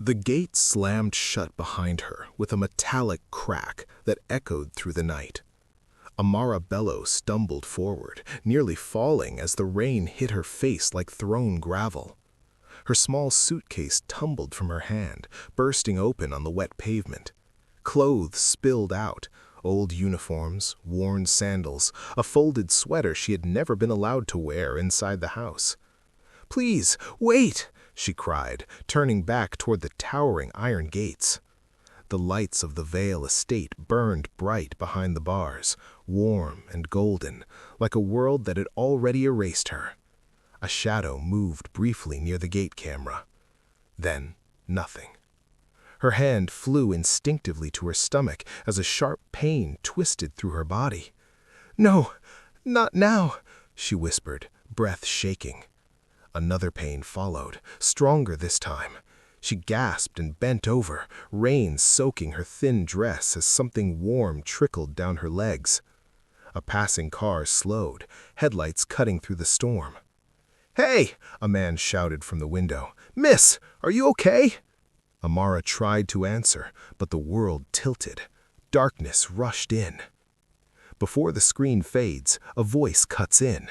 The gate slammed shut behind her with a metallic crack that echoed through the night. Amara Bello stumbled forward, nearly falling as the rain hit her face like thrown gravel. Her small suitcase tumbled from her hand, bursting open on the wet pavement. Clothes spilled out, old uniforms, worn sandals, a folded sweater she had never been allowed to wear inside the house. "Please, wait!" she cried, turning back toward the towering iron gates. The lights of the Vale estate burned bright behind the bars, warm and golden, like a world that had already erased her. A shadow moved briefly near the gate camera. Then, nothing. Her hand flew instinctively to her stomach as a sharp pain twisted through her body. "No, not now," she whispered, breath shaking. Another pain followed, stronger this time. She gasped and bent over, rain soaking her thin dress as something warm trickled down her legs. A passing car slowed, headlights cutting through the storm. "Hey!" a man shouted from the window. "Miss, are you okay?" Amara tried to answer, but the world tilted. Darkness rushed in. Before the screen fades, a voice cuts in.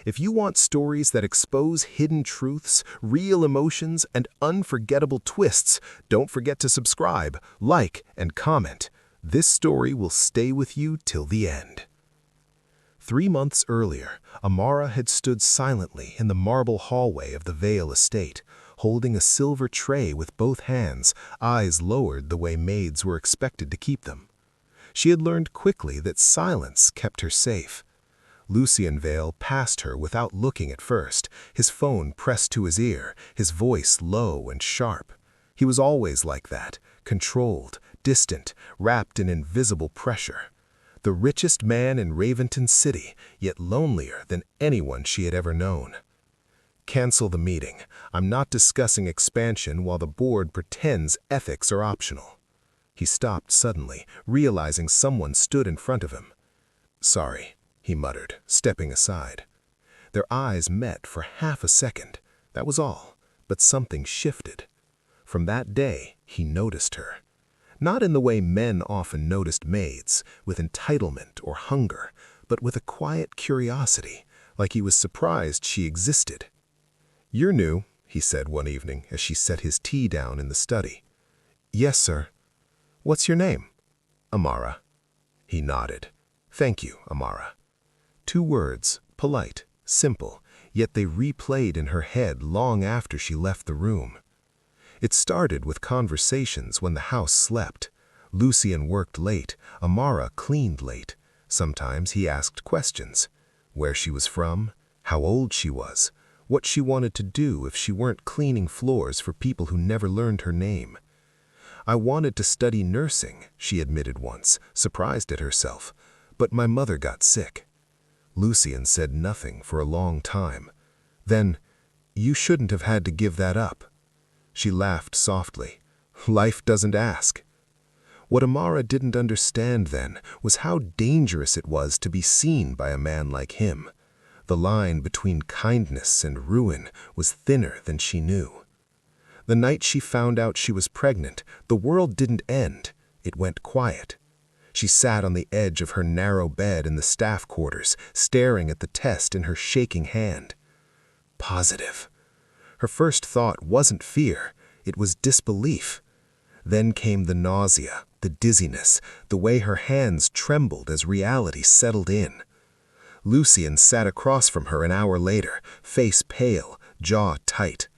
If you want stories that expose hidden truths, real emotions, and unforgettable twists, don't forget to subscribe, like, and comment. This story will stay with you till the end. 3 months earlier, Amara had stood silently in the marble hallway of the Vale estate, holding a silver tray with both hands, eyes lowered the way maids were expected to keep them. She had learned quickly that silence kept her safe. Lucien Vale passed her without looking at first, his phone pressed to his ear, his voice low and sharp. He was always like that, controlled, distant, wrapped in invisible pressure. The richest man in Raventon City, yet lonelier than anyone she had ever known. "Cancel the meeting. I'm not discussing expansion while the board pretends ethics are optional." He stopped suddenly, realizing someone stood in front of him. "Sorry," he muttered, stepping aside. Their eyes met for half a second. That was all, but something shifted. From that day, he noticed her. Not in the way men often noticed maids, with entitlement or hunger, but with a quiet curiosity, like he was surprised she existed. "You're new," he said one evening as she set his tea down in the study. "Yes, sir." "What's your name?" "Amara." He nodded. "Thank you, Amara." 2 words, polite, simple, yet they replayed in her head long after she left the room. It started with conversations when the house slept. Lucien worked late, Amara cleaned late. Sometimes he asked questions. Where she was from, how old she was, what she wanted to do if she weren't cleaning floors for people who never learned her name. "I wanted to study nursing," she admitted once, surprised at herself, "but my mother got sick." Lucien said nothing for a long time. Then, "You shouldn't have had to give that up." She laughed softly. "Life doesn't ask." What Amara didn't understand then was how dangerous it was to be seen by a man like him. The line between kindness and ruin was thinner than she knew. The night she found out she was pregnant, the world didn't end. It went quiet. She sat on the edge of her narrow bed in the staff quarters, staring at the test in her shaking hand. Positive. Her first thought wasn't fear, it was disbelief. Then came the nausea, the dizziness, the way her hands trembled as reality settled in. Lucien sat across from her an hour later, face pale, jaw tight.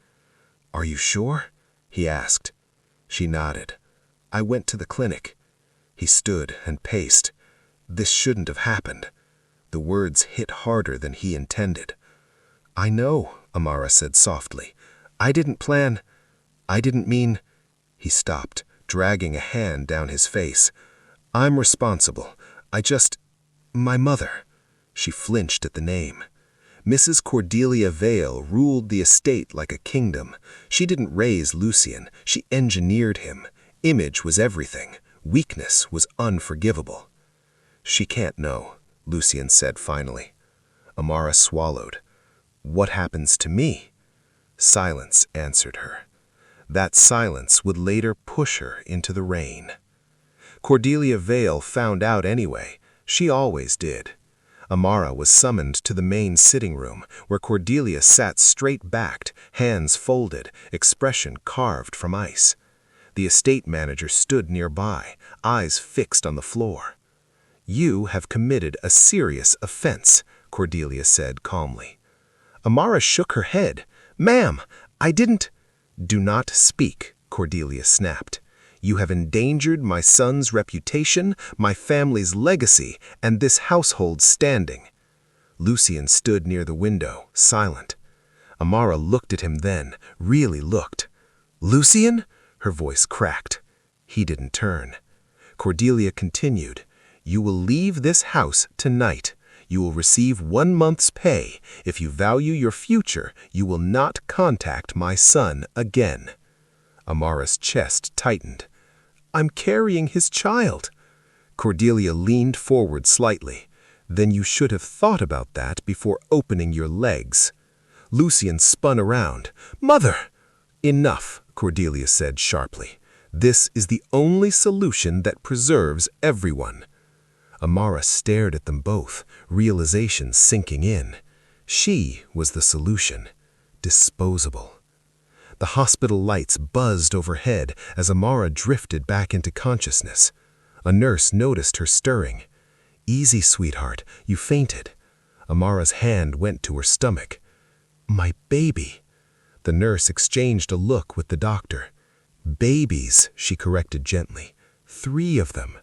"Are you sure?" he asked. She nodded. "I went to the clinic." He stood and paced. This shouldn't have happened. The words hit harder than he intended. "I know," Amara said softly. I didn't mean—" He stopped, dragging a hand down his face. "I'm responsible. My mother." She flinched at the name. Mrs. Cordelia Vale ruled the estate like a kingdom. She didn't raise Lucien, she engineered him. Image was everything. Weakness was unforgivable. "She can't know," Lucien said finally. Amara swallowed. "What happens to me?" Silence answered her. That silence would later push her into the rain. Cordelia Vale found out anyway. She always did. Amara was summoned to the main sitting room, where Cordelia sat straight-backed, hands folded, expression carved from ice. The estate manager stood nearby, eyes fixed on the floor. "You have committed a serious offense," Cordelia said calmly. Amara shook her head. "Ma'am, I didn't—" "Do not speak," Cordelia snapped. "You have endangered my son's reputation, my family's legacy, and this household's standing." Lucien stood near the window, silent. Amara looked at him then, really looked. "Lucien?" Her voice cracked. He didn't turn. Cordelia continued, "You will leave this house tonight. You will receive 1 month's pay. If you value your future, you will not contact my son again." Amara's chest tightened. "I'm carrying his child." Cordelia leaned forward slightly. "Then you should have thought about that before opening your legs." Lucien spun around. "Mother!" "Enough," Cordelia said sharply. "This is the only solution that preserves everyone." Amara stared at them both, realization sinking in. She was the solution. Disposable. The hospital lights buzzed overhead as Amara drifted back into consciousness. A nurse noticed her stirring. "Easy, sweetheart, you fainted." Amara's hand went to her stomach. "My baby." The nurse exchanged a look with the doctor. "Babies," she corrected gently. 3 of them.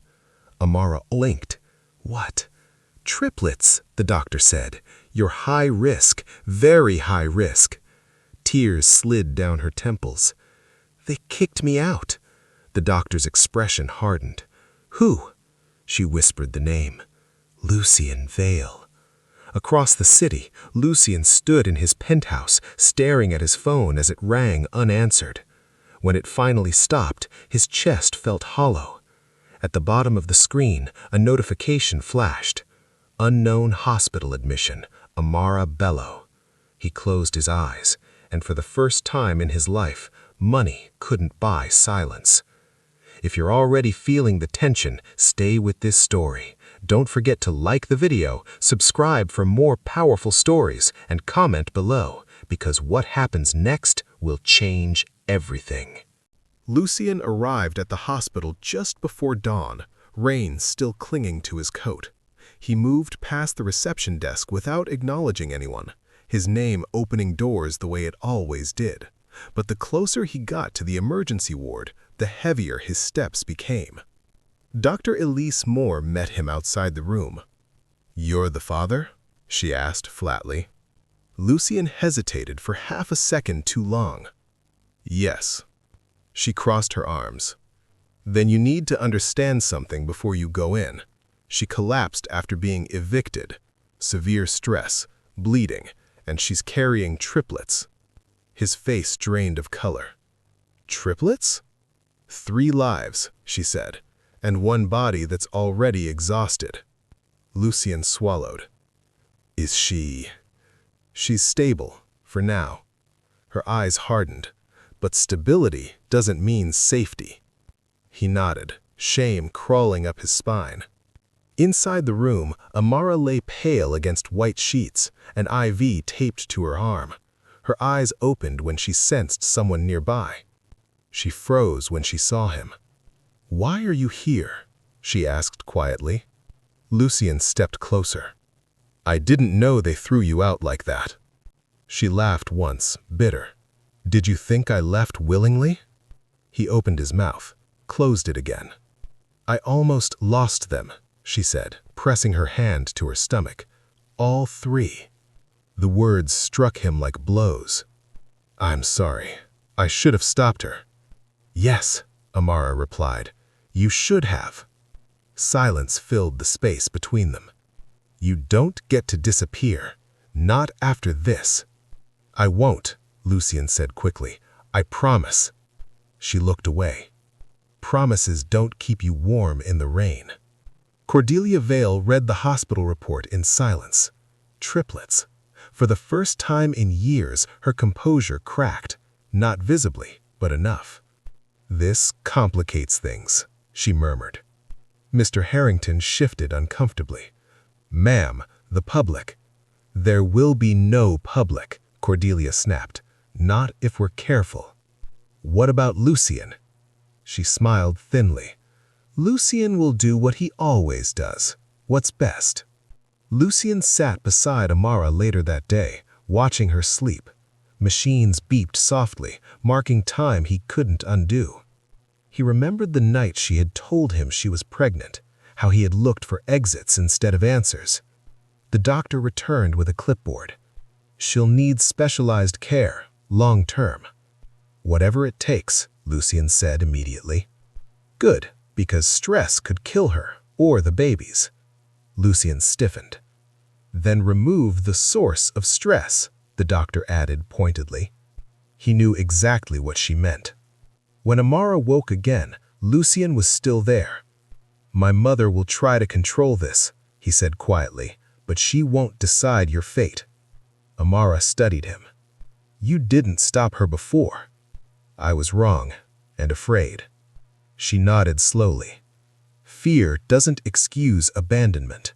Amara blinked. "What?" "Triplets," the doctor said. "You're high risk, very high risk." Tears slid down her temples. "They kicked me out." The doctor's expression hardened. "Who?" She whispered the name. Lucien Vale. Across the city, Lucien stood in his penthouse, staring at his phone as it rang unanswered. When it finally stopped, his chest felt hollow. At the bottom of the screen, a notification flashed. "Unknown hospital admission, Amara Bello." He closed his eyes, and for the first time in his life, money couldn't buy silence. If you're already feeling the tension, stay with this story. Don't forget to like the video, subscribe for more powerful stories, and comment below, because what happens next will change everything. Lucien arrived at the hospital just before dawn, rain still clinging to his coat. He moved past the reception desk without acknowledging anyone, his name opening doors the way it always did. But the closer he got to the emergency ward, the heavier his steps became. Dr. Elise Moore met him outside the room. "You're the father?" she asked flatly. Lucien hesitated for half a second too long. "Yes." She crossed her arms. "Then you need to understand something before you go in." She collapsed after being evicted. Severe stress, bleeding, and she's carrying triplets. His face drained of color. "Triplets?" "3 lives," she said, "and 1 body that's already exhausted." Lucien swallowed. "Is she—" "She's stable, for now." Her eyes hardened. "But stability doesn't mean safety." He nodded, shame crawling up his spine. Inside the room, Amara lay pale against white sheets, an IV taped to her arm. Her eyes opened when she sensed someone nearby. She froze when she saw him. "Why are you here?" she asked quietly. Lucien stepped closer. "I didn't know they threw you out like that." She laughed once, bitter. "Did you think I left willingly?" He opened his mouth, closed it again. "I almost lost them," she said, pressing her hand to her stomach. "All 3. The words struck him like blows. "I'm sorry. I should have stopped her." "Yes," Amara replied. "You should have." Silence filled the space between them. "You don't get to disappear. Not after this." "I won't," Lucien said quickly. "I promise." She looked away. "Promises don't keep you warm in the rain." Cordelia Vale read the hospital report in silence. Triplets. For the first time in years, her composure cracked. Not visibly, but enough. "This complicates things," she murmured. Mr. Harrington shifted uncomfortably. "Ma'am, the public." "There will be no public," Cordelia snapped. "Not if we're careful." "What about Lucien?" She smiled thinly. "Lucien will do what he always does. What's best." Lucien sat beside Amara later that day, watching her sleep. Machines beeped softly, marking time he couldn't undo. He remembered the night she had told him she was pregnant, how he had looked for exits instead of answers. The doctor returned with a clipboard. "She'll need specialized care, long term." "Whatever it takes," Lucien said immediately. "Good, because stress could kill her, or the babies." Lucien stiffened. "Then remove the source of stress," the doctor added pointedly. He knew exactly what she meant. When Amara woke again, Lucien was still there. "My mother will try to control this," he said quietly, "but she won't decide your fate." Amara studied him. "You didn't stop her before." "I was wrong, and afraid." She nodded slowly. "Fear doesn't excuse abandonment."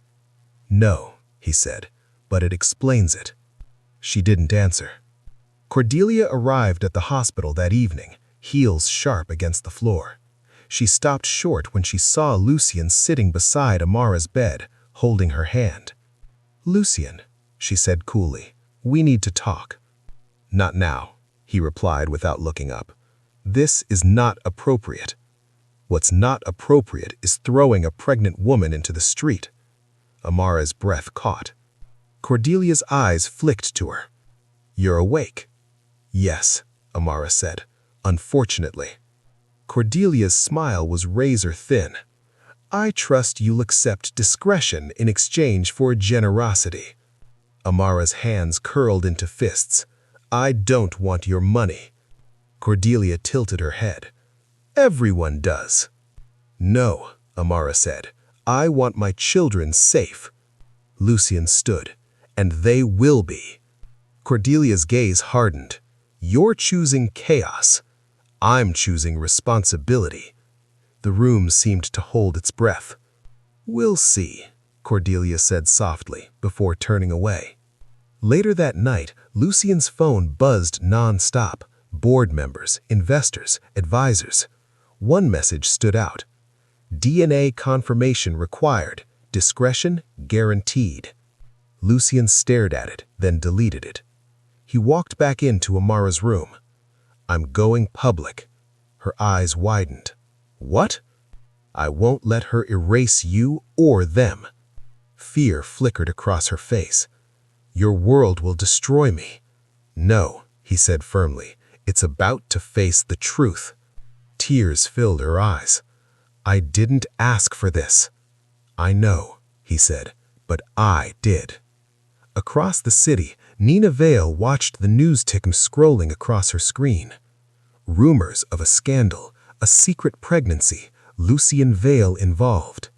"No," he said, "but it explains it." She didn't answer. Cordelia arrived at the hospital that evening, heels sharp against the floor. She stopped short when she saw Lucien sitting beside Amara's bed, holding her hand. "Lucien," she said coolly, "we need to talk." "Not now," he replied without looking up. "This is not appropriate." "What's not appropriate is throwing a pregnant woman into the street." Amara's breath caught. Cordelia's eyes flicked to her. "You're awake." "Yes," Amara said, "unfortunately." Cordelia's smile was razor thin. "I trust you'll accept discretion in exchange for generosity." Amara's hands curled into fists. "I don't want your money." Cordelia tilted her head. "Everyone does." "No," Amara said. "I want my children safe." Lucien stood. "And they will be." Cordelia's gaze hardened. "You're choosing chaos. I'm choosing responsibility." The room seemed to hold its breath. "We'll see," Cordelia said softly, before turning away. Later that night, Lucien's phone buzzed non-stop. Board members, investors, advisors. One message stood out. "DNA confirmation required. Discretion guaranteed." Lucien stared at it, then deleted it. He walked back into Amara's room. "I'm going public." Her eyes widened. "What?" "I won't let her erase you or them." Fear flickered across her face. "Your world will destroy me." "No," he said firmly. "It's about to face the truth." Tears filled her eyes. "I didn't ask for this." "I know," he said, "but I did." Across the city, Nina Vale watched the news tick scrolling across her screen. Rumors of a scandal, a secret pregnancy, Lucien Vale involved.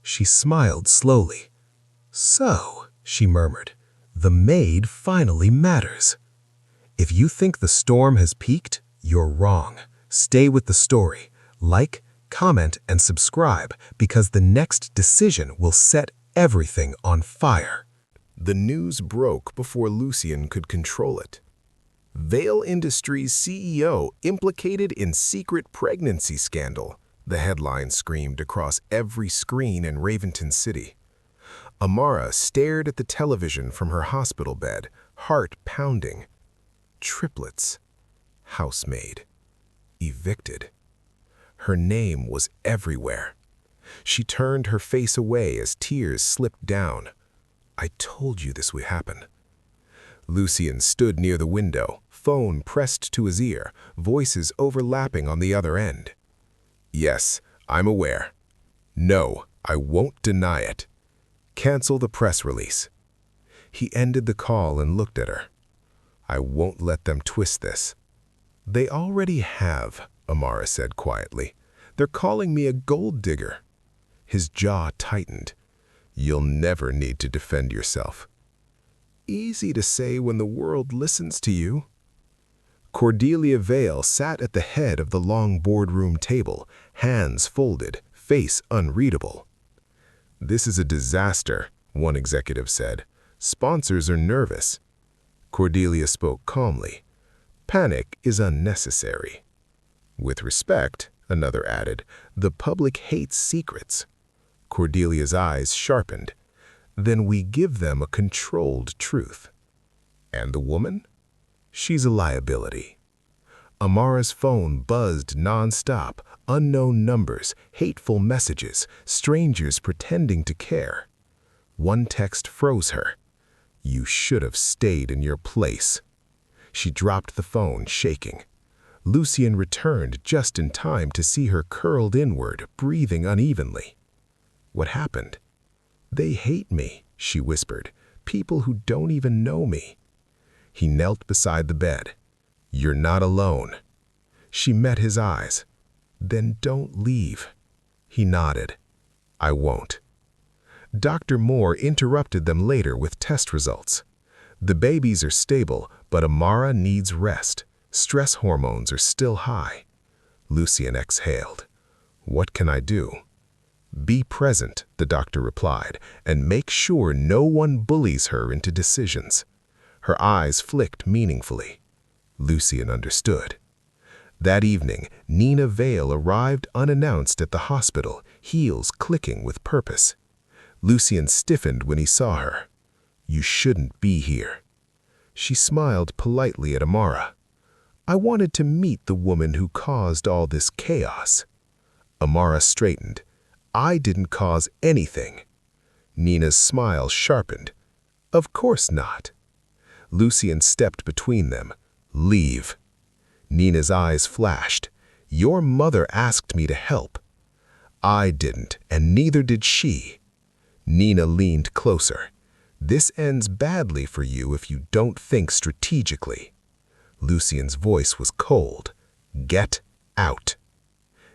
She smiled slowly. "So," she murmured, "the Maid finally matters." If you think the storm has peaked, you're wrong. Stay with the story. Like, comment, and subscribe because the next decision will set everything on fire. The news broke before Lucien could control it. Vale Industries CEO implicated in secret pregnancy scandal, the headline screamed across every screen in Raventon City. Amara stared at the television from her hospital bed, heart pounding. Triplets. Housemaid. Evicted. Her name was everywhere. She turned her face away as tears slipped down. "I told you this would happen." Lucien stood near the window, phone pressed to his ear, voices overlapping on the other end. "Yes, I'm aware." "No, I won't deny it." "Cancel the press release." He ended the call and looked at her. "I won't let them twist this." "They already have," Amara said quietly. "They're calling me a gold digger." His jaw tightened. "You'll never need to defend yourself." "Easy to say when the world listens to you." Cordelia Vale sat at the head of the long boardroom table, hands folded, face unreadable. "This is a disaster," one executive said. "Sponsors are nervous." Cordelia spoke calmly. "Panic is unnecessary." "With respect," another added, "the public hates secrets." Cordelia's eyes sharpened. "Then we give them a controlled truth." "And the woman?" "She's a liability." Amara's phone buzzed nonstop, unknown numbers, hateful messages, strangers pretending to care. One text froze her. "You should have stayed in your place." She dropped the phone, shaking. Lucien returned just in time to see her curled inward, breathing unevenly. "What happened?" "They hate me," she whispered. "People who don't even know me." He knelt beside the bed. "You're not alone." She met his eyes. "Then don't leave." He nodded. "I won't." Dr. Moore interrupted them later with test results. "The babies are stable, but Amara needs rest. Stress hormones are still high." Lucien exhaled. "What can I do?" "Be present," the doctor replied, "and make sure no one bullies her into decisions." Her eyes flicked meaningfully. Lucien understood. That evening, Nina Vale arrived unannounced at the hospital, heels clicking with purpose. Lucien stiffened when he saw her. "You shouldn't be here." She smiled politely at Amara. "I wanted to meet the woman who caused all this chaos." Amara straightened. "I didn't cause anything." Nina's smile sharpened. "Of course not." Lucien stepped between them. "Leave." Nina's eyes flashed. "Your mother asked me to help." "I didn't, and neither did she." Nina leaned closer. "This ends badly for you if you don't think strategically." Lucien's voice was cold. "Get out."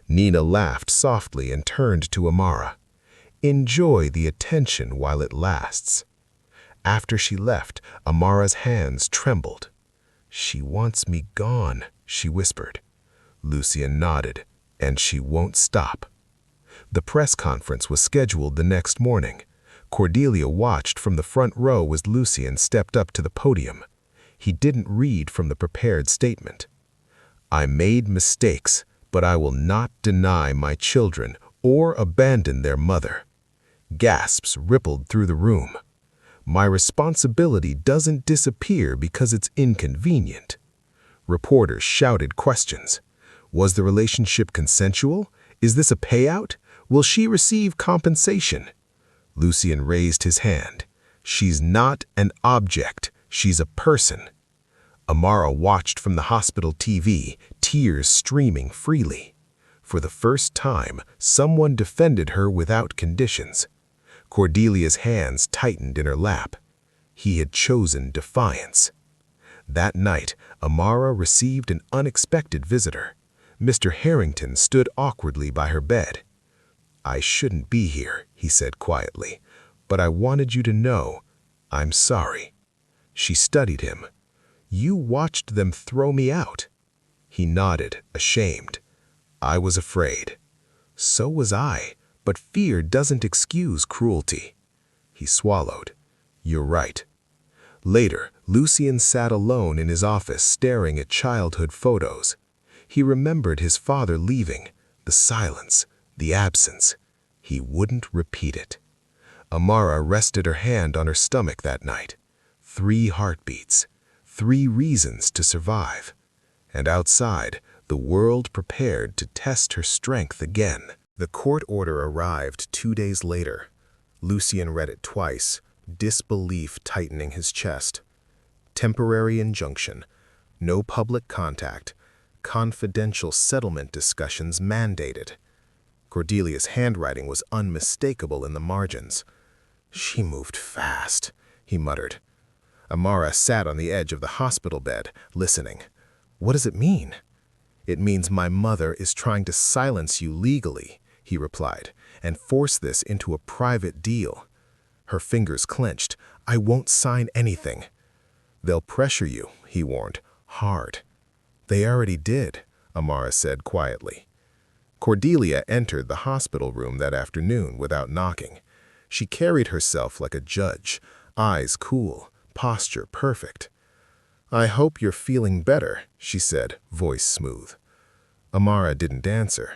Nina laughed softly and turned to Amara. "Enjoy the attention while it lasts." After she left, Amara's hands trembled. "She wants me gone," she whispered. Lucien nodded. "And she won't stop." The press conference was scheduled the next morning. Cordelia watched from the front row as Lucien stepped up to the podium. He didn't read from the prepared statement. "I made mistakes, but I will not deny my children or abandon their mother." Gasps rippled through the room. "My responsibility doesn't disappear because it's inconvenient." Reporters shouted questions. Was the relationship consensual? Is this a payout? Will she receive compensation? Lucien raised his hand. "She's not an object. She's a person." Amara watched from the hospital TV, tears streaming freely. For the first time, someone defended her without conditions. Cordelia's hands tightened in her lap. He had chosen defiance. That night, Amara received an unexpected visitor. Mr. Harrington stood awkwardly by her bed. "I shouldn't be here," he said quietly, "but I wanted you to know I'm sorry." She studied him. "You watched them throw me out." He nodded, ashamed. "I was afraid." "So was I. But fear doesn't excuse cruelty." He swallowed. "You're right." Later, Lucien sat alone in his office staring at childhood photos. He remembered his father leaving, the silence, the absence. He wouldn't repeat it. Amara rested her hand on her stomach that night. 3 heartbeats, 3 reasons to survive. And outside, the world prepared to test her strength again. The court order arrived 2 days later. Lucien read it twice, disbelief tightening his chest. Temporary injunction, no public contact, confidential settlement discussions mandated. Cordelia's handwriting was unmistakable in the margins. "She moved fast," he muttered. Amara sat on the edge of the hospital bed, listening. "What does it mean?" "It means my mother is trying to silence you legally," he replied, "and force this into a private deal." Her fingers clenched. "I won't sign anything." "They'll pressure you," he warned. "Hard." They already did, Amara said quietly. Cordelia entered the hospital room that afternoon without knocking. She carried herself like a judge, eyes cool, posture perfect. "I hope you're feeling better," she said, voice smooth. Amara didn't answer.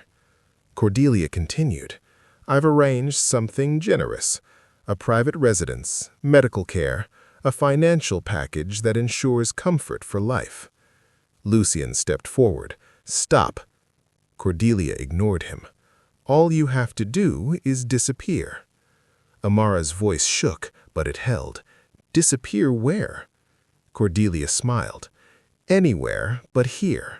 Cordelia continued, "I've arranged something generous. A private residence, medical care, a financial package that ensures comfort for life." Lucien stepped forward. "Stop." Cordelia ignored him. "All you have to do is disappear." Amara's voice shook, but it held. "Disappear where?" Cordelia smiled. "Anywhere but here."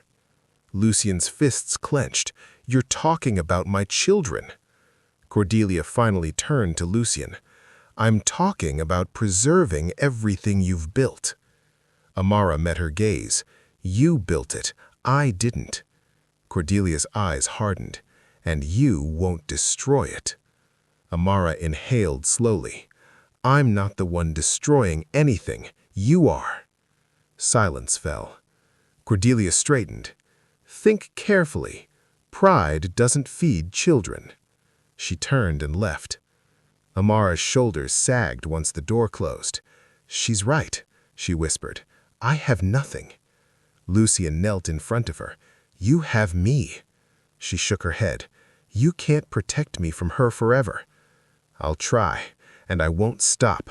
Lucien's fists clenched. "You're talking about my children." Cordelia finally turned to Lucien. "I'm talking about preserving everything you've built." Amara met her gaze. "You built it. I didn't." Cordelia's eyes hardened. "And you won't destroy it." Amara inhaled slowly. "I'm not the one destroying anything. You are." Silence fell. Cordelia straightened. "Think carefully. Pride doesn't feed children." She turned and left. Amara's shoulders sagged once the door closed. "She's right," she whispered. "I have nothing." Lucien knelt in front of her. "You have me." She shook her head. "You can't protect me from her forever." "I'll try, and I won't stop."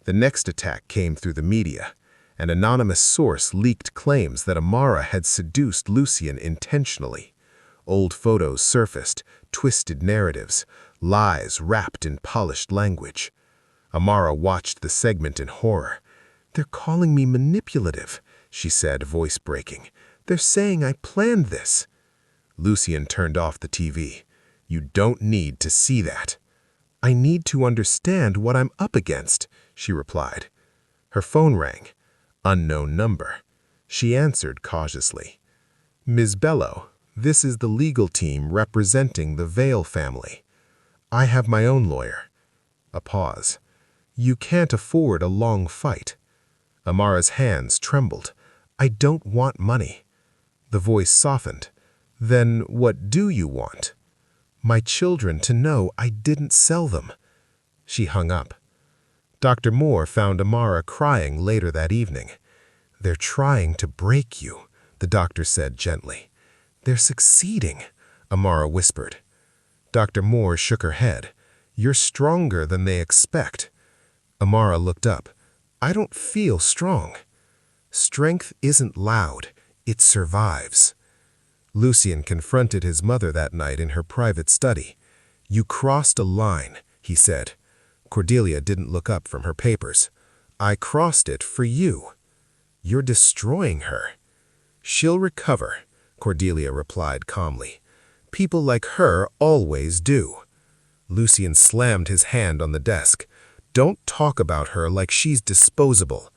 The next attack came through the media. An anonymous source leaked claims that Amara had seduced Lucien intentionally. Old photos surfaced, twisted narratives, lies wrapped in polished language. Amara watched the segment in horror. "They're calling me manipulative," she said, voice breaking. "They're saying I planned this." Lucien turned off the TV. "You don't need to see that." "I need to understand what I'm up against," she replied. Her phone rang. Unknown number. She answered cautiously. "Ms. Bello, this is the legal team representing the Vale family. I have my own lawyer." A pause. "You can't afford a long fight." Amara's hands trembled. "I don't want money." The voice softened. "Then what do you want?" "My children to know I didn't sell them." She hung up. Dr. Moore found Amara crying later that evening. "They're trying to break you," the doctor said gently. "They're succeeding," Amara whispered. Dr. Moore shook her head. "You're stronger than they expect." Amara looked up. "I don't feel strong." "Strength isn't loud. It survives." Lucien confronted his mother that night in her private study. "You crossed a line," he said. Cordelia didn't look up from her papers. "I crossed it for you." "You're destroying her." "She'll recover," Cordelia replied calmly. "People like her always do." Lucien slammed his hand on the desk. "Don't talk about her like she's disposable."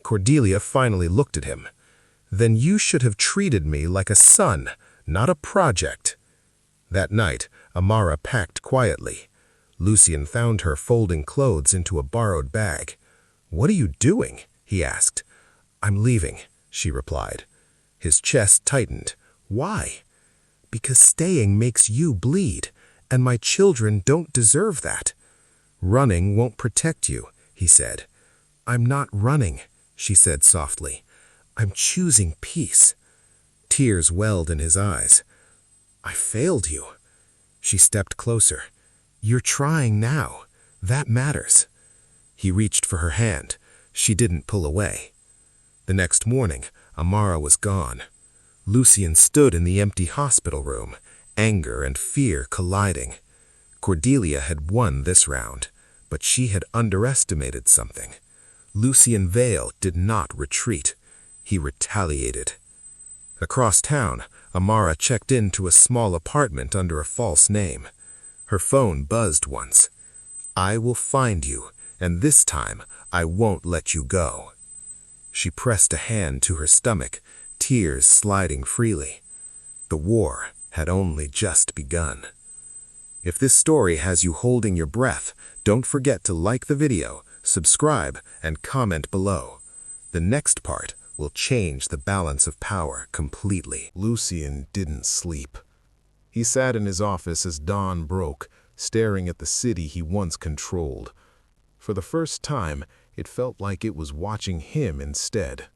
Cordelia finally looked at him. "Then you should have treated me like a son, not a project." That night, Amara packed quietly. Lucien found her folding clothes into a borrowed bag. "What are you doing?" he asked. "I'm leaving," she replied. His chest tightened. "Why?" "Because staying makes you bleed, and my children don't deserve that." "Running won't protect you," he said. "I'm not running," she said softly. "I'm choosing peace." Tears welled in his eyes. "I failed you." She stepped closer. "You're trying now. That matters." He reached for her hand. She didn't pull away. The next morning, Amara was gone. Lucien stood in the empty hospital room, anger and fear colliding. Cordelia had won this round, but she had underestimated something. Lucien Vale did not retreat. He retaliated. Across town, Amara checked into a small apartment under a false name. Her phone buzzed once. "I will find you, and this time I won't let you go." She pressed a hand to her stomach, tears sliding freely. The war had only just begun. If this story has you holding your breath, don't forget to like the video, subscribe, and comment below. The next part will change the balance of power completely. Lucien didn't sleep. He sat in his office as dawn broke, staring at the city he once controlled. For the first time, it felt like it was watching him instead.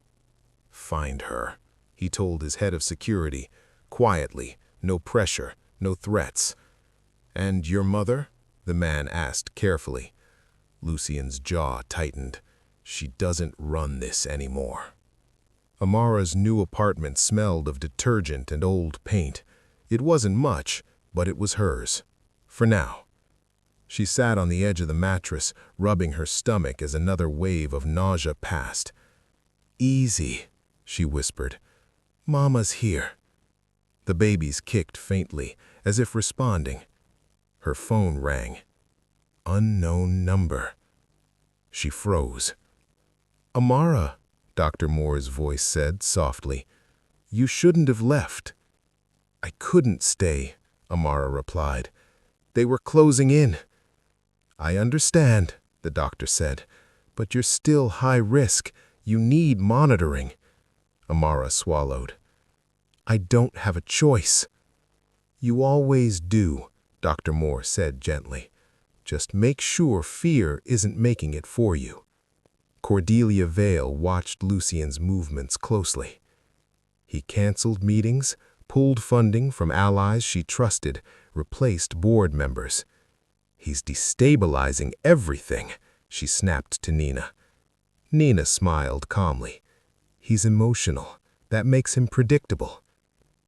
"Find her," he told his head of security, quietly, no pressure, no threats. "And your mother?" the man asked carefully. Lucien's jaw tightened. "She doesn't run this anymore." Amara's new apartment smelled of detergent and old paint. It wasn't much, but it was hers. For now. She sat on the edge of the mattress, rubbing her stomach as another wave of nausea passed. "Easy," she whispered. "Mama's here." The babies kicked faintly, as if responding. Her phone rang. Unknown number. She froze. "Amara," Dr. Moore's voice said softly, "you shouldn't have left." "I couldn't stay," Amara replied. "They were closing in." "I understand," the doctor said, "but you're still high risk. You need monitoring." Amara swallowed. "I don't have a choice." "You always do," Dr. Moore said gently. "Just make sure fear isn't making it for you." Cordelia Vale watched Lucien's movements closely. He canceled meetings, pulled funding from allies she trusted, replaced board members. "He's destabilizing everything," she snapped to Nina. Nina smiled calmly. "He's emotional. That makes him predictable."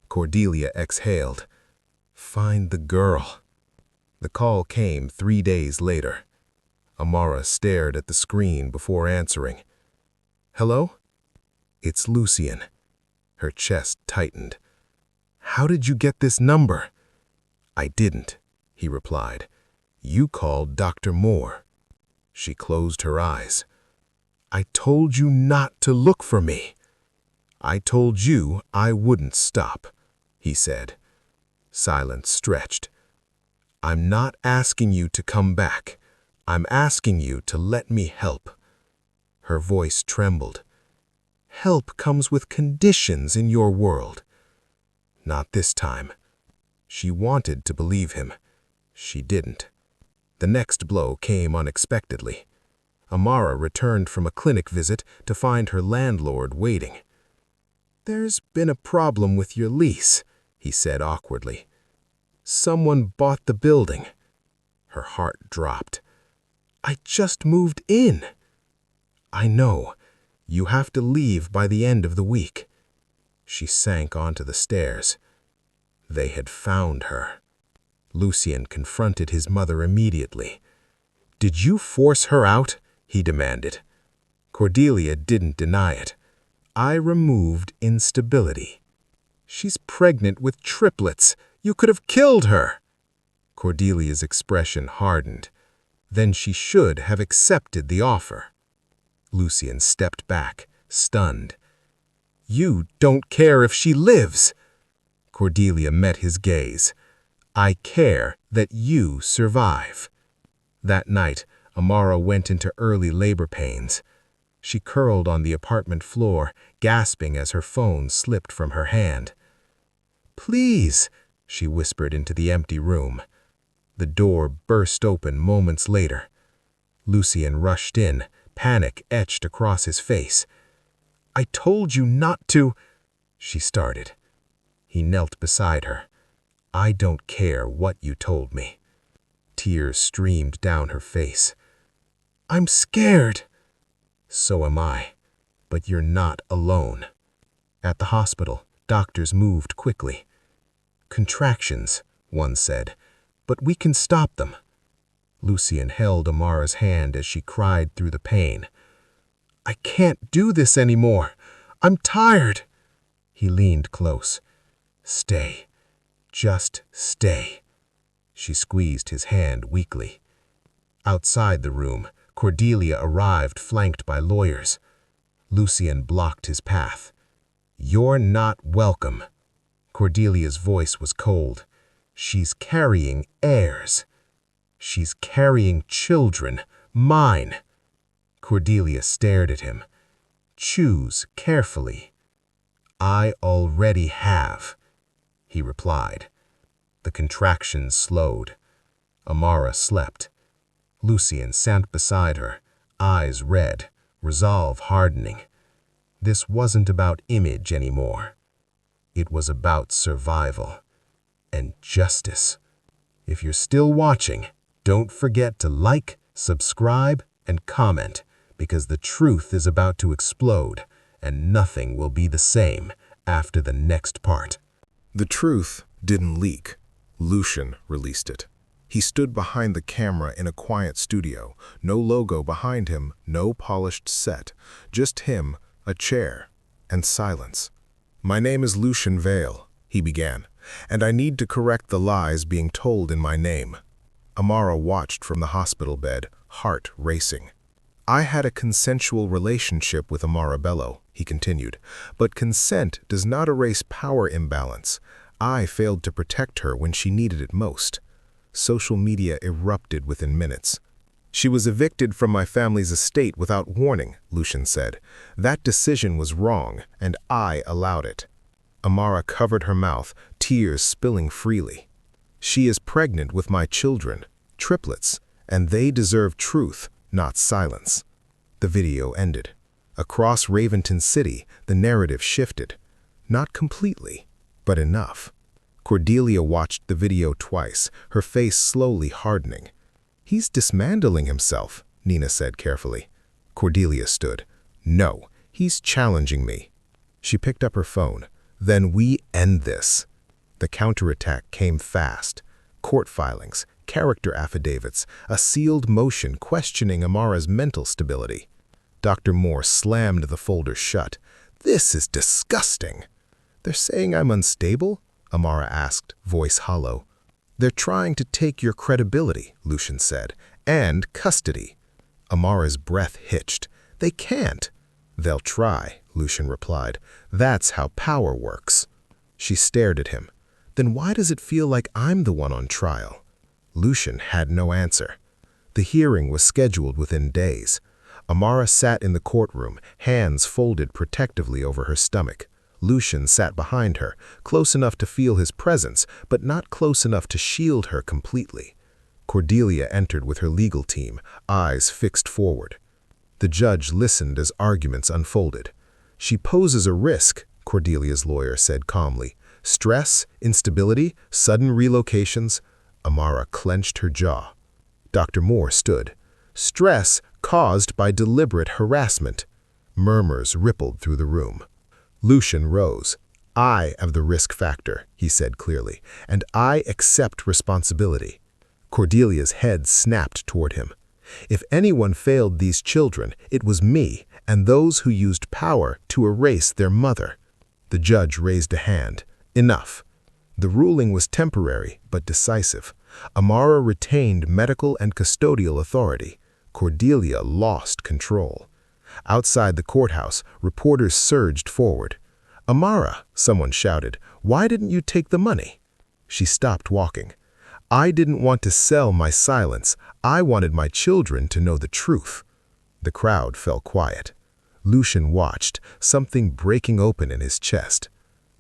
Cordelia exhaled. "Find the girl." The call came 3 days later. Amara stared at the screen before answering. "Hello?" "It's Lucien." Her chest tightened. "How did you get this number?" "I didn't," he replied. "You called Dr. Moore." She closed her eyes. "I told you not to look for me." "I told you I wouldn't stop," he said. Silence stretched. "I'm not asking you to come back. I'm asking you to let me help." Her voice trembled. "Help comes with conditions in your world." "Not this time." She wanted to believe him. She didn't. The next blow came unexpectedly. Amara returned from a clinic visit to find her landlord waiting. "There's been a problem with your lease," he said awkwardly. "Someone bought the building." Her heart dropped. "I just moved in." "I know. You have to leave by the end of the week." She sank onto the stairs. They had found her. Lucien confronted his mother immediately. "Did you force her out?" he demanded. Cordelia didn't deny it. "I removed instability." "She's pregnant with triplets. You could have killed her." Cordelia's expression hardened. "Then she should have accepted the offer." Lucien stepped back, stunned. "You don't care if she lives." Cordelia met his gaze. "I care that you survive." That night, Amara went into early labor pains. She curled on the apartment floor, gasping as her phone slipped from her hand. "Please," she whispered into the empty room. The door burst open moments later. Lucien rushed in, panic etched across his face. "I told you not to," she started. He knelt beside her. "I don't care what you told me." Tears streamed down her face. "I'm scared." "So am I. But you're not alone." At the hospital, doctors moved quickly. "Contractions," one said, "but we can stop them." Lucien held Amara's hand as she cried through the pain. "I can't do this anymore. I'm tired." He leaned close. "Stay. Just stay." She squeezed his hand weakly. Outside the room, Cordelia arrived flanked by lawyers. Lucien blocked his path. "You're not welcome." Cordelia's voice was cold. "She's carrying heirs. She's carrying children, mine." Cordelia stared at him. Choose carefully. I already have, he replied. The contractions slowed. Amara slept. Lucian sat beside her, eyes red, resolve hardening. This wasn't about image anymore. It was about survival and justice. If you're still watching, don't forget to like, subscribe, and comment, because the truth is about to explode, and nothing will be the same after the next part. The truth didn't leak. Lucian released it. He stood behind the camera in a quiet studio, no logo behind him, no polished set, just him, a chair, and silence. "My name is Lucian Vale," he began, "and I need to correct the lies being told in my name." Amara watched from the hospital bed, heart racing. "I had a consensual relationship with Amara Bello," he continued, "but consent does not erase power imbalance. I failed to protect her when she needed it most." Social media erupted within minutes. "She was evicted from my family's estate without warning," Lucian said. "That decision was wrong, and I allowed it." Amara covered her mouth, tears spilling freely. "She is pregnant with my children, triplets, and they deserve truth, not silence." The video ended. Across Raventon City, the narrative shifted. Not completely, but enough. Cordelia watched the video twice, her face slowly hardening. "He's dismantling himself," Nina said carefully. Cordelia stood. "No, he's challenging me." She picked up her phone. "Then we end this." The counterattack came fast. Court filings, character affidavits, a sealed motion questioning Amara's mental stability. Dr. Moore slammed the folder shut. "This is disgusting." "They're saying I'm unstable?" Amara asked, voice hollow. "They're trying to take your credibility," Lucian said, "and custody." Amara's breath hitched. "They can't." "They'll try," Lucian replied. "That's how power works." She stared at him. "Then why does it feel like I'm the one on trial?" Lucian had no answer. The hearing was scheduled within days. Amara sat in the courtroom, hands folded protectively over her stomach. Lucian sat behind her, close enough to feel his presence, but not close enough to shield her completely. Cordelia entered with her legal team, eyes fixed forward. The judge listened as arguments unfolded. "She poses a risk," Cordelia's lawyer said calmly. "Stress, instability, sudden relocations." Amara clenched her jaw. Dr. Moore stood. "Stress caused by deliberate harassment." Murmurs rippled through the room. Lucian rose. "I have the risk factor," he said clearly, "and I accept responsibility." Cordelia's head snapped toward him. "If anyone failed these children, it was me and those who used power to erase their mother." The judge raised a hand. "Enough." The ruling was temporary but decisive. Amara retained medical and custodial authority. Cordelia lost control. Outside the courthouse, reporters surged forward. "Amara," someone shouted, "why didn't you take the money?" She stopped walking. "I didn't want to sell my silence. I wanted my children to know the truth." The crowd fell quiet. Lucian watched, something breaking open in his chest.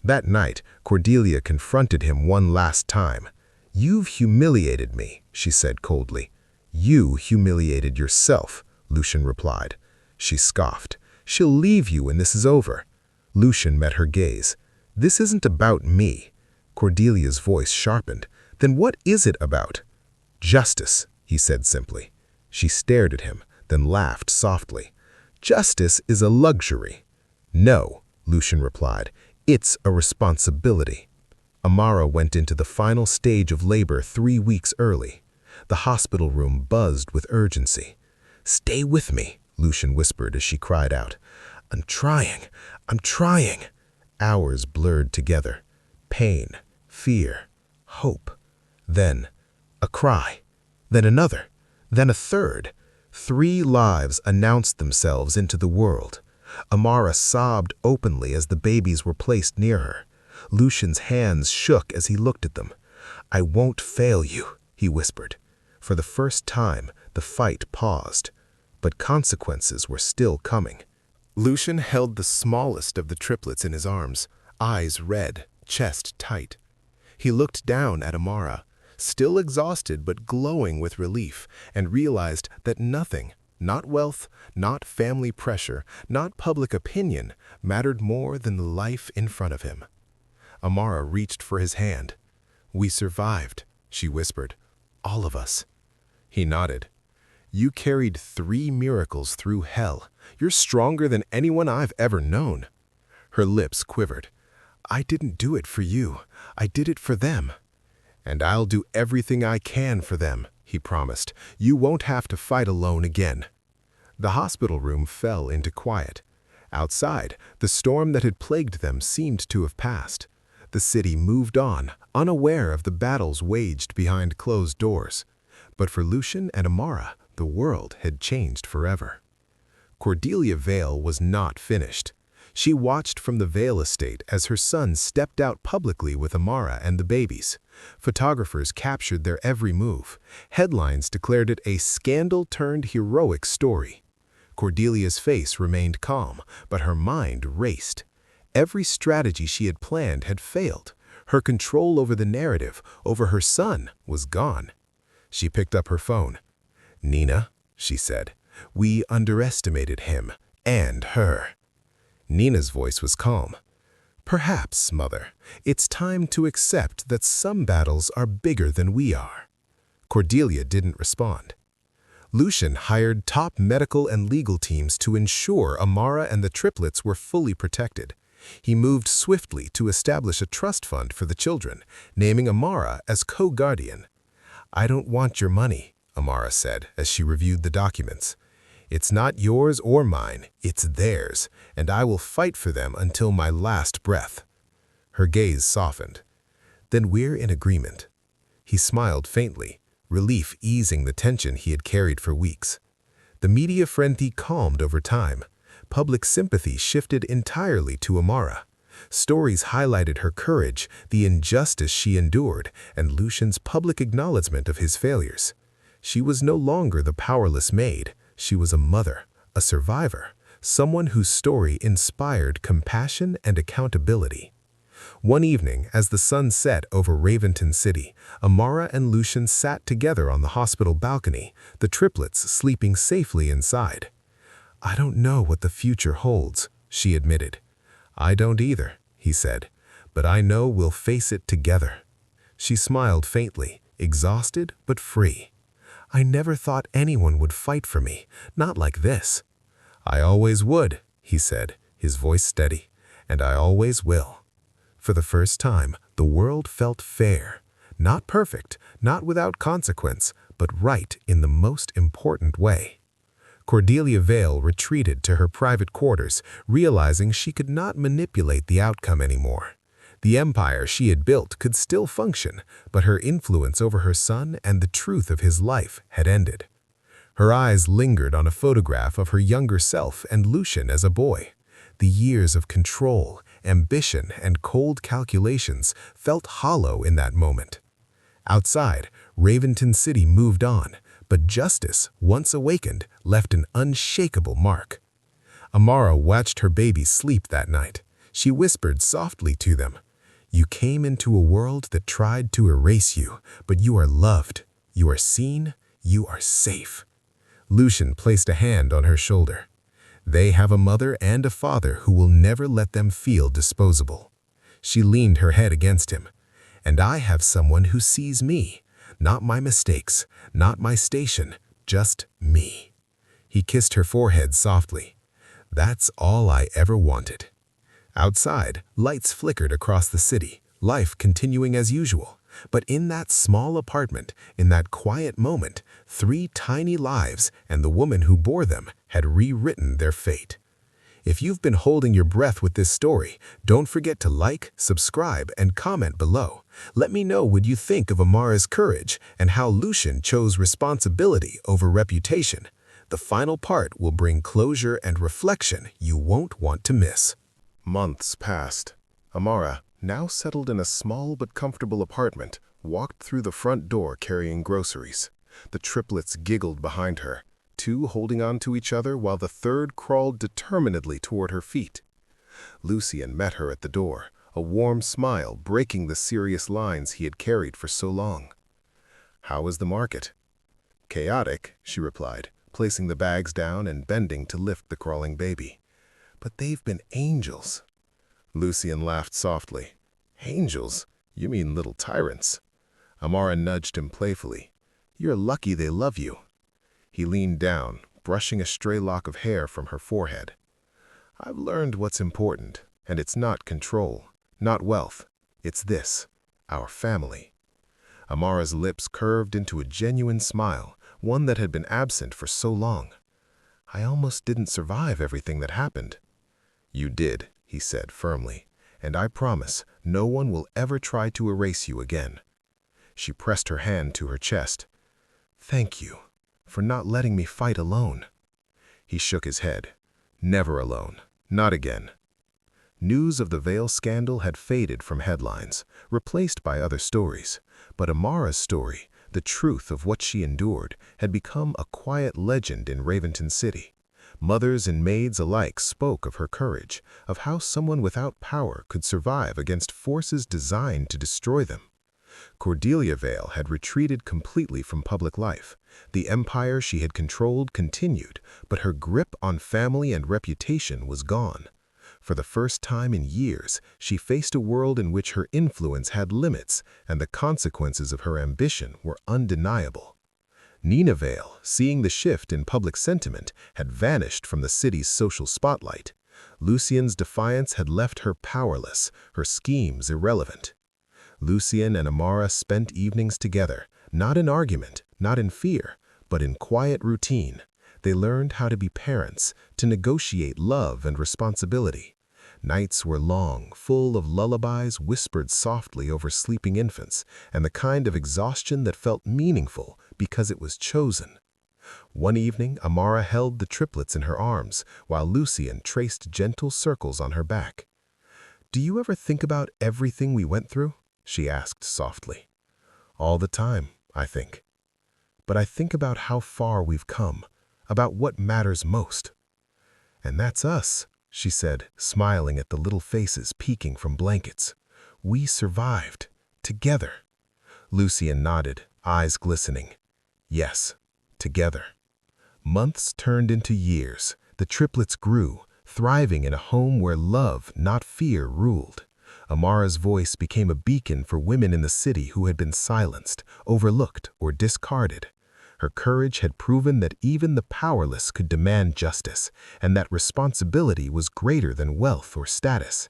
That night, Cordelia confronted him one last time. "You've humiliated me," she said coldly. "You humiliated yourself," Lucian replied. She scoffed. "She'll leave you when this is over." Lucian met her gaze. "This isn't about me." Cordelia's voice sharpened. "Then what is it about?" "Justice," he said simply. She stared at him, then laughed softly. "Justice is a luxury." "No," Lucian replied. "It's a responsibility." Amara went into the final stage of labor 3 weeks early. The hospital room buzzed with urgency. "Stay with me," Lucian whispered as she cried out. I'm trying." Hours blurred together. Pain, fear, hope. Then a cry. Then another. Then a third. 3 lives announced themselves into the world. Amara sobbed openly as the babies were placed near her. Lucian's hands shook as he looked at them. "I won't fail you," he whispered. For the first time, the fight paused. But consequences were still coming. Lucian held the smallest of the triplets in his arms, eyes red, chest tight. He looked down at Amara, still exhausted but glowing with relief, and realized that nothing, not wealth, not family pressure, not public opinion, mattered more than the life in front of him. Amara reached for his hand. "We survived," she whispered. "All of us." He nodded. "You carried 3 miracles through hell. You're stronger than anyone I've ever known." Her lips quivered. "I didn't do it for you. I did it for them." "And I'll do everything I can for them," he promised. "You won't have to fight alone again." The hospital room fell into quiet. Outside, the storm that had plagued them seemed to have passed. The city moved on, unaware of the battles waged behind closed doors. But for Lucian and Amara, the world had changed forever. Cordelia Vale was not finished. She watched from the Vale estate as her son stepped out publicly with Amara and the babies. Photographers captured their every move. Headlines declared it a scandal-turned-heroic story. Cordelia's face remained calm, but her mind raced. Every strategy she had planned had failed. Her control over the narrative, over her son, was gone. She picked up her phone. "Nina," she said, "we underestimated him and her." Nina's voice was calm. "Perhaps, Mother, it's time to accept that some battles are bigger than we are." Cordelia didn't respond. Lucian hired top medical and legal teams to ensure Amara and the triplets were fully protected. He moved swiftly to establish a trust fund for the children, naming Amara as co-guardian. "I don't want your money," Amara said as she reviewed the documents. "It's not yours or mine, it's theirs, and I will fight for them until my last breath." Her gaze softened. "Then we're in agreement." He smiled faintly, relief easing the tension he had carried for weeks. The media frenzy calmed over time. Public sympathy shifted entirely to Amara. Stories highlighted her courage, the injustice she endured, and Lucian's public acknowledgement of his failures. She was no longer the powerless maid. She was a mother, a survivor, someone whose story inspired compassion and accountability. One evening, as the sun set over Raventon City, Amara and Lucian sat together on the hospital balcony, the triplets sleeping safely inside. "I don't know what the future holds," she admitted. "I don't either," he said, "but I know we'll face it together." She smiled faintly, exhausted but free. "I never thought anyone would fight for me, not like this." "I always would," he said, his voice steady, "and I always will." For the first time, the world felt fair. Not perfect, not without consequence, but right in the most important way. Cordelia Vale retreated to her private quarters, realizing she could not manipulate the outcome anymore. The empire she had built could still function, but her influence over her son and the truth of his life had ended. Her eyes lingered on a photograph of her younger self and Lucian as a boy. The years of control, ambition, and cold calculations felt hollow in that moment. Outside, Raventon City moved on, but justice, once awakened, left an unshakable mark. Amara watched her babies sleep that night. She whispered softly to them, "You came into a world that tried to erase you, but you are loved, you are seen, you are safe." Lucian placed a hand on her shoulder. "They have a mother and a father who will never let them feel disposable." She leaned her head against him. "And I have someone who sees me, not my mistakes, not my station, just me." He kissed her forehead softly. "That's all I ever wanted." Outside, lights flickered across the city, life continuing as usual. But in that small apartment, in that quiet moment, 3 tiny lives and the woman who bore them had rewritten their fate. If you've been holding your breath with this story, don't forget to like, subscribe, and comment below. Let me know what you think of Amara's courage and how Lucian chose responsibility over reputation. The final part will bring closure and reflection you won't want to miss. Months passed. Amara, now settled in a small but comfortable apartment, walked through the front door carrying groceries. The triplets giggled behind her. two holding on to each other while the third crawled determinedly toward her feet. Lucien met her at the door, a warm smile breaking the serious lines he had carried for so long. "How is the market?" "Chaotic," she replied, placing the bags down and bending to lift the crawling baby. "But they've been angels." Lucien laughed softly. "Angels? You mean little tyrants." Amara nudged him playfully. "You're lucky they love you." He leaned down, brushing a stray lock of hair from her forehead. "I've learned what's important, and it's not control, not wealth. It's this, our family." Amara's lips curved into a genuine smile, one that had been absent for so long. "I almost didn't survive everything that happened." "You did," he said firmly, "and I promise no one will ever try to erase you again." She pressed her hand to her chest. "Thank you for not letting me fight alone." He shook his head. "Never alone. Not again." News of the Vale scandal had faded from headlines, replaced by other stories, but Amara's story, the truth of what she endured, had become a quiet legend in Raventon City. Mothers and maids alike spoke of her courage, of how someone without power could survive against forces designed to destroy them. Cordelia Vale had retreated completely from public life. The empire she had controlled continued, but her grip on family and reputation was gone. For the first time in years, she faced a world in which her influence had limits, and the consequences of her ambition were undeniable. Nina Vale, seeing the shift in public sentiment, had vanished from the city's social spotlight. Lucien's defiance had left her powerless, her schemes irrelevant. Lucien and Amara spent evenings together, not in argument, not in fear, but in quiet routine. They learned how to be parents, to negotiate love and responsibility. Nights were long, full of lullabies whispered softly over sleeping infants, and the kind of exhaustion that felt meaningful because it was chosen. One evening, Amara held the triplets in her arms, while Lucien traced gentle circles on her back. "Do you ever think about everything we went through?" she asked softly. "All the time, I think. But I think about how far we've come, about what matters most." "And that's us," she said, smiling at the little faces peeking from blankets. "We survived, together." Lucien nodded, eyes glistening. "Yes, together." Months turned into years. The triplets grew, thriving in a home where love, not fear, ruled. Amara's voice became a beacon for women in the city who had been silenced, overlooked, or discarded. Her courage had proven that even the powerless could demand justice, and that responsibility was greater than wealth or status.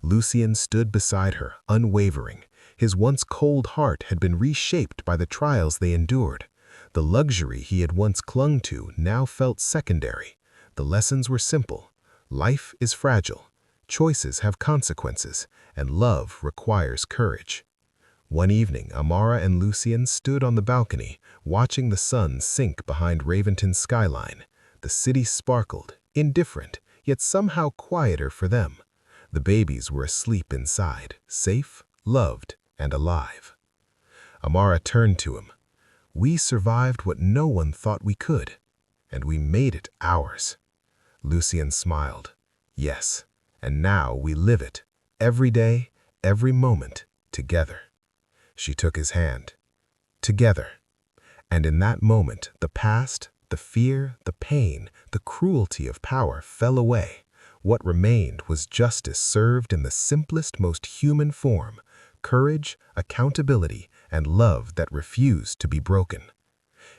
Lucien stood beside her, unwavering. His once cold heart had been reshaped by the trials they endured. The luxury he had once clung to now felt secondary. The lessons were simple. Life is fragile. Choices have consequences, and love requires courage. One evening, Amara and Lucien stood on the balcony, watching the sun sink behind Raventon's skyline. The city sparkled, indifferent, yet somehow quieter for them. The babies were asleep inside, safe, loved, and alive. Amara turned to him. "We survived what no one thought we could, and we made it ours." Lucien smiled. "Yes, and now we live it, every day, every moment, together." She took his hand. "Together." And in that moment, the past, the fear, the pain, the cruelty of power fell away. What remained was justice served in the simplest, most human form, courage, accountability, and love that refused to be broken.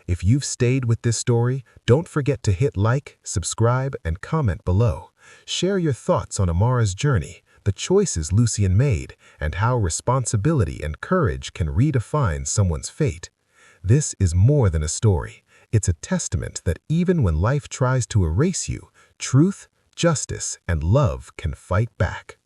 If you've stayed with this story, don't forget to hit like, subscribe, and comment below. Share your thoughts on Amara's journey, the choices Lucien made, and how responsibility and courage can redefine someone's fate. This is more than a story. It's a testament that even when life tries to erase you, truth, justice, and love can fight back.